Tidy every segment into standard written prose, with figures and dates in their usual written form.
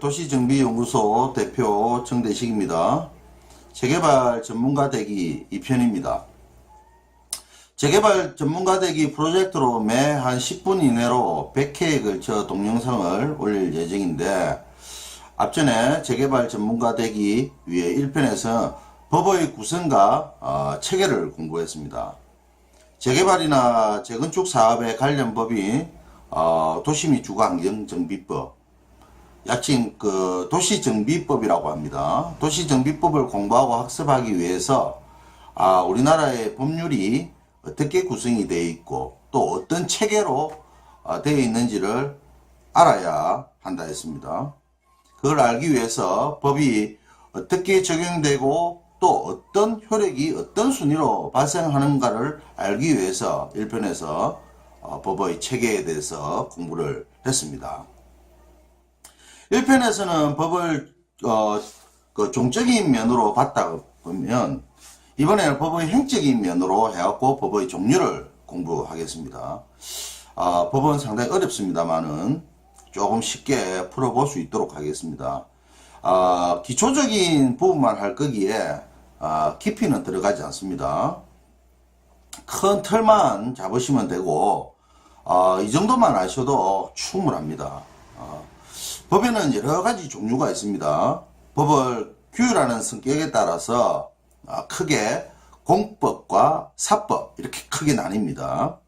도시정비연구소 대표 정대식입니다. 재개발 전문가 되기 2편입니다. 재개발 전문가 되기 프로젝트로 매 한 10분 이내로 100회에 걸쳐 동영상을 올릴 예정인데, 앞전에 재개발 전문가 되기 위해 1편에서 법의 구성과 체계를 공부했습니다. 재개발이나 재건축 사업에 관련 법인 도시 및 주거환경정비법, 약칭 도시정비법이라고 합니다. 도시정비법을 공부하고 학습하기 위해서 우리나라의 법률이 어떻게 구성이 되어 있고 또 어떤 체계로 되어 있는지를 알아야 한다 했습니다. 그걸 알기 위해서 법이 어떻게 적용되고 또 어떤 효력이 어떤 순위로 발생하는가를 알기 위해서 1편에서 법의 체계에 대해서 공부를 했습니다. 1편에서는 법을 종적인 면으로 봤다 보면, 이번에는 법의 행적인 면으로 해갖고 법의 종류를 공부하겠습니다. 법은 상당히 어렵습니다만은 조금 쉽게 풀어볼 수 있도록 하겠습니다. 기초적인 부분만 할 거기에 깊이는 들어가지 않습니다. 큰 틀만 잡으시면 되고 이 정도만 아셔도 충분합니다. 법에는 여러가지 종류가 있습니다. 법을 규율하는 성격에 따라서 크게 공법과 사법 이렇게 크게 나뉩니다.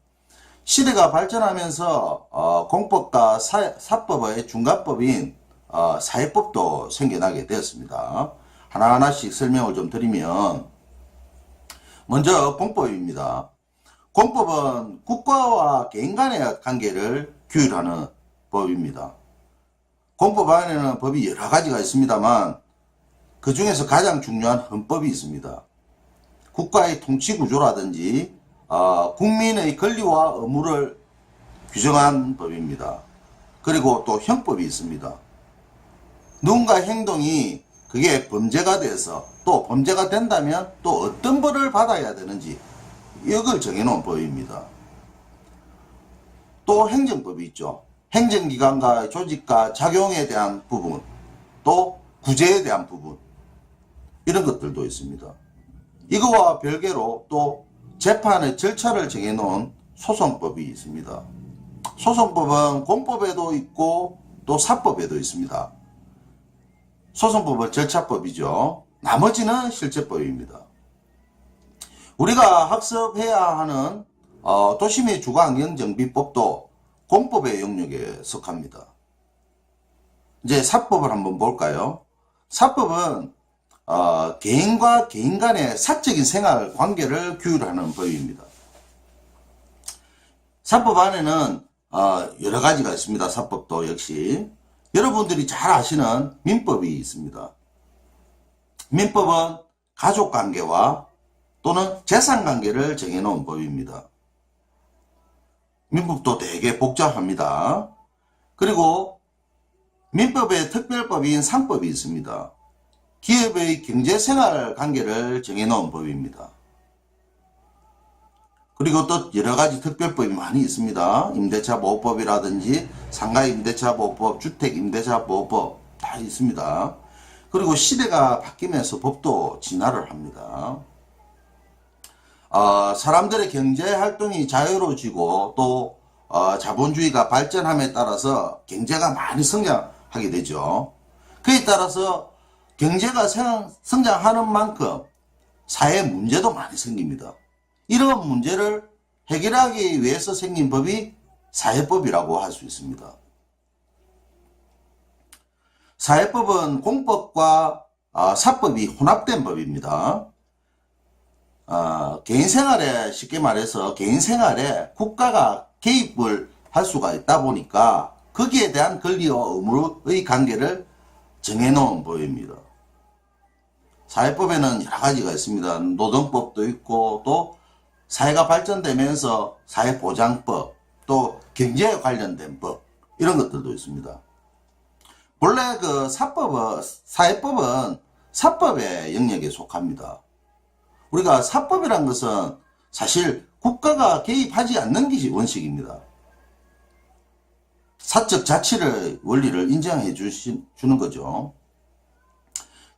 시대가 발전하면서 공법과 사법의 중간법인 사회법도 생겨나게 되었습니다. 하나하나씩 설명을 좀 드리면, 먼저 공법입니다. 공법은 국가와 개인 간의 관계를 규율하는 법입니다. 공법 안에는 법이 여러 가지가 있습니다만 그 중에서 가장 중요한 헌법이 있습니다. 국가의 통치 구조라든지 국민의 권리와 의무를 규정한 법입니다. 그리고 또 형법이 있습니다. 누군가 행동이 그게 범죄가 돼서 또 범죄가 된다면 또 어떤 벌을 받아야 되는지 이걸 정해놓은 법입니다. 또 행정법이 있죠. 행정기관과 조직과 작용에 대한 부분, 또 구제에 대한 부분, 이런 것들도 있습니다. 이거와 별개로 또 재판의 절차를 정해놓은 소송법이 있습니다. 소송법은 공법에도 있고 또 사법에도 있습니다. 소송법은 절차법이죠. 나머지는 실제법입니다. 우리가 학습해야 하는 도시 및 주거환경정비법도 공법의 영역에 속합니다. 이제 사법을 한번 볼까요? 사법은 개인과 개인 간의 사적인 생활 관계를 규율하는 법입니다. 사법 안에는 여러 가지가 있습니다. 사법도 역시 여러분들이 잘 아시는 민법이 있습니다. 민법은 가족관계와 또는 재산관계를 정해놓은 법입니다. 민법도 되게 복잡합니다. 그리고 민법의 특별법인 상법이 있습니다. 기업의 경제생활 관계를 정해놓은 법입니다. 그리고 또 여러가지 특별법이 많이 있습니다. 임대차보호법이라든지 상가임대차보호법, 주택임대차보호법 다 있습니다. 그리고 시대가 바뀌면서 법도 진화를 합니다. 사람들의 경제활동이 자유로워지고 또 자본주의가 발전함에 따라서 경제가 많이 성장하게 되죠. 그에 따라서 경제가 성장하는 만큼 사회 문제도 많이 생깁니다. 이런 문제를 해결하기 위해서 생긴 법이 사회법이라고 할 수 있습니다. 사회법은 공법과 사법이 혼합된 법입니다. 개인생활에, 쉽게 말해서 개인생활에 국가가 개입을 할 수가 있다 보니까 거기에 대한 권리와 의무의 관계를 정해놓은 법입니다. 사회법에는 여러 가지가 있습니다. 노동법도 있고 또 사회가 발전되면서 사회보장법, 또 경제에 관련된 법, 이런 것들도 있습니다. 본래 사회법은 사법의 영역에 속합니다. 우리가 사법이란 것은 사실 국가가 개입하지 않는 것이 원칙입니다. 사적 자치의 원리를 인정해 주는 거죠.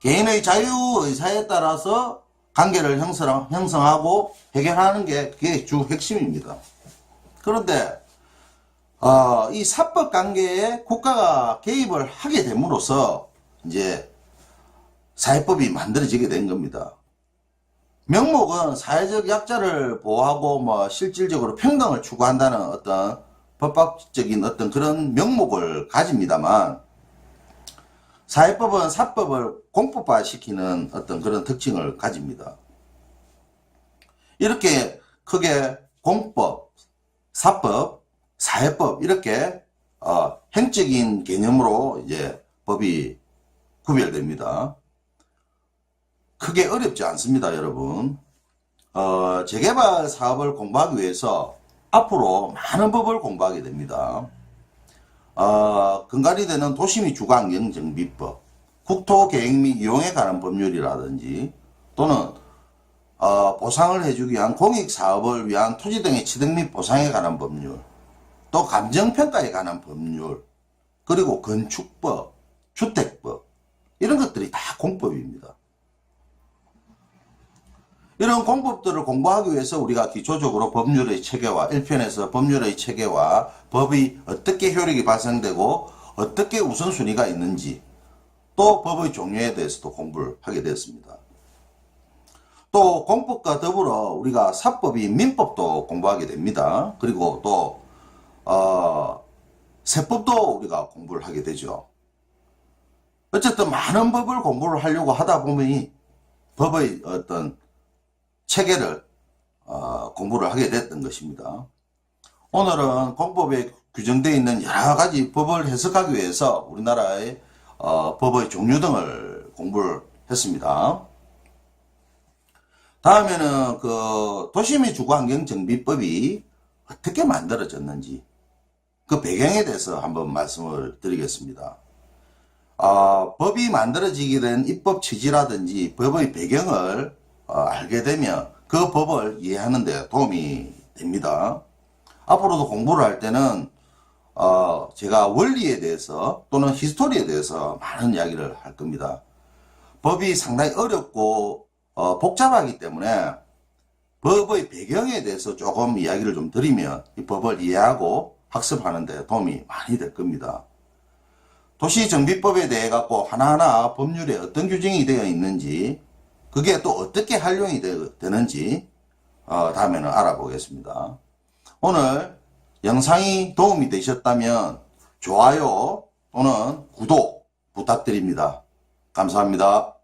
개인의 자유의사에 따라서 관계를 형성하고 해결하는 게 그게 주 핵심입니다. 그런데 이 사법 관계에 국가가 개입을 하게 됨으로써 이제 사회법이 만들어지게 된 겁니다. 명목은 사회적 약자를 보호하고 뭐 실질적으로 평등을 추구한다는 어떤 법학적인 어떤 그런 명목을 가집니다만, 사회법은 사법을 공법화시키는 어떤 그런 특징을 가집니다. 이렇게 크게 공법, 사법, 사회법 이렇게 행적인 개념으로 이제 법이 구별됩니다. 크게 어렵지 않습니다, 여러분. 재개발 사업을 공부하기 위해서 앞으로 많은 법을 공부하게 됩니다. 근간이 되는 도시 및 주거환경정비법, 국토계획 및 이용에 관한 법률이라든지, 또는 보상을 해주기 위한 공익사업을 위한 토지 등의 취득 및 보상에 관한 법률, 또 감정평가에 관한 법률, 그리고 건축법, 주택법, 이런 것들이 다 공법입니다. 이런 공법들을 공부하기 위해서 우리가 기초적으로 법률의 체계와 1편에서 법률의 체계와 법이 어떻게 효력이 발생되고 어떻게 우선순위가 있는지, 또 법의 종류에 대해서도 공부를 하게 되었습니다. 또 공법과 더불어 우리가 사법인 민법도 공부하게 됩니다. 그리고 또 세법도 우리가 공부를 하게 되죠. 어쨌든 많은 법을 공부를 하려고 하다 보니 법의 어떤 체계를 공부를 하게 됐던 것입니다. 오늘은 공법에 규정되어 있는 여러 가지 법을 해석하기 위해서 우리나라의 법의 종류 등을 공부를 했습니다. 다음에는 그 도시 및 주거환경정비법이 어떻게 만들어졌는지 그 배경에 대해서 한번 말씀을 드리겠습니다. 법이 만들어지게 된 입법 취지라든지 법의 배경을 알게 되면 그 법을 이해하는 데 도움이 됩니다. 앞으로도 공부를 할 때는 제가 원리에 대해서 또는 히스토리에 대해서 많은 이야기를 할 겁니다. 법이 상당히 어렵고 복잡하기 때문에 법의 배경에 대해서 조금 이야기를 좀 드리면 이 법을 이해하고 학습하는 데 도움이 많이 될 겁니다. 도시정비법에 대해 갖고 하나하나 법률에 어떤 규정이 되어 있는지, 그게 또 어떻게 활용이 되는지 다음에는 알아보겠습니다. 오늘 영상이 도움이 되셨다면 좋아요 또는 구독 부탁드립니다. 감사합니다.